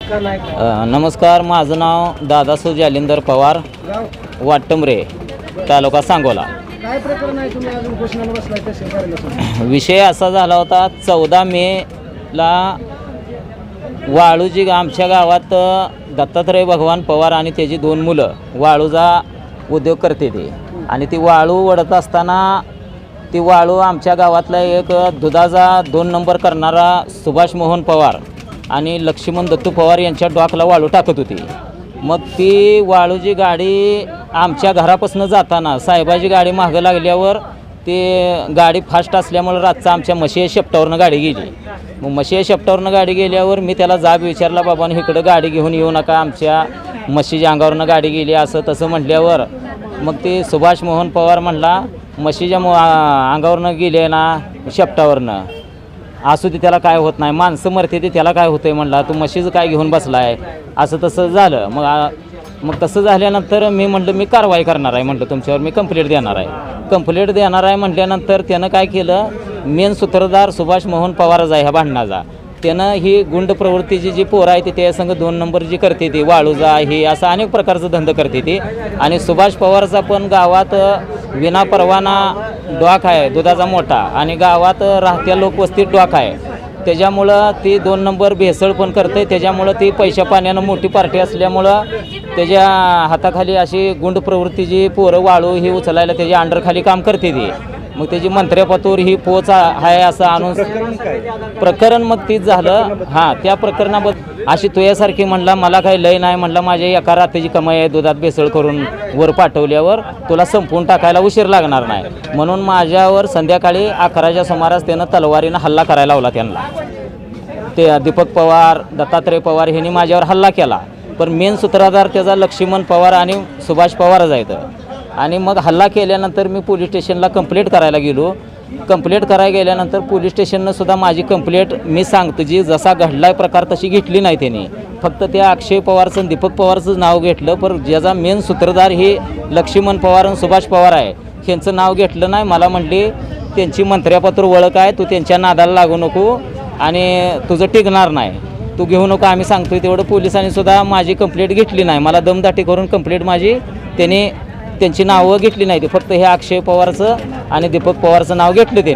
नमस्कार, माझं नाव दादासू जालिंदर पवार, वाटमरे, तालुका सांगोला. काय प्रकरण आहे, तुम्ही अजून घोषणाला बसलाय तहसील कार्यालयासमोर? विषय असा झाला होता, 14 मेला वाळूजी आमच्या गावात दत्तात्रय भगवान पवार आणि त्याची 2 मुलं वाळूचा उद्योग करते ते, आणि ती वाळू वडत असताना ती वाळू आमच्या गावातला एक दुधाचा 2 नंबर करणारा सुभाष मोहन पवार आणि लक्ष्मण दत्तू पवार यांच्या डॉकला वाळू टाकत होती. मग ती वाळूची गाडी आमच्या घरापासून जाताना साहेबाची गाडी मागं लागल्यावर ती गाडी फास्ट असल्यामुळे रातचा आमच्या म्हशी शेपटावरनं गाडी गेली. मग म्हशी शेपटावरनं गाडी गेल्यावर मी त्याला जाब विचारला, बाबांनी इकडं गाडी घेऊन येऊ नका, आमच्या म्हशीच्या अंगावरनं गाडी गेली असं तसं म्हटल्यावर मग ते सुभाष मोहन पवार म्हणला, म्हशीच्या अंगावरनं गेले ना शेपटावरनं, असू दे, त्याला काय होत नाही, माणसं मरते ते, त्याला काय होतं आहे म्हणला, तू म्हशीचं काय घेऊन बसला आहे, असं तसं झालं. मग तसं झाल्यानंतर मी म्हटलं मी कारवाई करणार आहे, म्हटलं तुमच्यावर मी कंप्लेंट देणार आहे म्हटल्यानंतर त्यानं काय केलं, मेन सूत्रधार सुभाष मोहन पवारच आहे ह्या भांडणाचा, त्यानं ही गुंड प्रवृत्तीची जी पोरं आहे ती त्यासंग 2 नंबर जी करते ती वाळूचा हे असं अनेक प्रकारचं धंदा करते ती. आणि सुभाष पवारचा पण गावात विना परवाना डॉक आहे दुधाचा मोठा, आणि गावात राहत्या लोकवस्तीत डॉक आहे, त्याच्यामुळं ती 2 नंबर भेसळ पण करते. त्याच्यामुळं ती पैशा पाण्यानं मोठी पार्टी असल्यामुळं त्याच्या हाताखाली अशी गुंड प्रवृत्तीची पोरं वाळू ही उचलायला त्याच्या अंडरखाली काम करते ती. मग त्याची मंत्र्यापतूर ही पोच आहे असं आणून प्रकरण मग तीच झालं. हां, त्या प्रकरणाबद्दल अशी तुझ्यासारखी म्हणला, मला काही लय नाही म्हणला, माझ्या एका रात्रीची कमाई आहे, दुधात भेसळ करून वर पाठवल्यावर तुला संपवून टाकायला उशीर लागणार नाही, म्हणून माझ्यावर संध्याकाळी 11च्या सुमारास त्यानं तलवारीनं हल्ला करायला लावला. त्यांना ते दीपक पवार, दत्तात्रय पवार ह्यांनी माझ्यावर हल्ला केला, पण मेन सूत्रधार त्याचा लक्ष्मण पवार आणि सुभाष पवारच आहेत. आणि मग हल्ला केल्यानंतर मी पोलीस स्टेशनला कंप्लेंट करायला गेलो. कंप्लेंट करायला गेल्यानंतर पोलीस स्टेशननं सुद्धा माझी कंप्लेंट मी सांगतो जी जसा घडलाय प्रकार तशी घेतली नाही त्यांनी, फक्त त्या अक्षय पवारचं दीपक पवारचं नाव घेतलं, पण ज्याचा मेन सूत्रधार हे लक्ष्मण पवार आणि सुभाष पवार आहे ह्यांचं नाव घेतलं नाही. मला म्हटली त्यांची मंत्र्यापत्र ओळख आहे, तू त्यांच्या नादाला लागू नको आणि तुझं टिकणार नाही, तू घेऊ नको, आम्ही सांगतोय तेवढं. पोलिसांनी सुद्धा माझी कंप्लेंट घेतली नाही, मला दमदाटी करून कंप्लेंट माझी त्यांची नावं घेतली नाही, ते फक्त हे अक्षय पवारचं आणि दीपक पवारचं नाव घेतलं त्यांनी.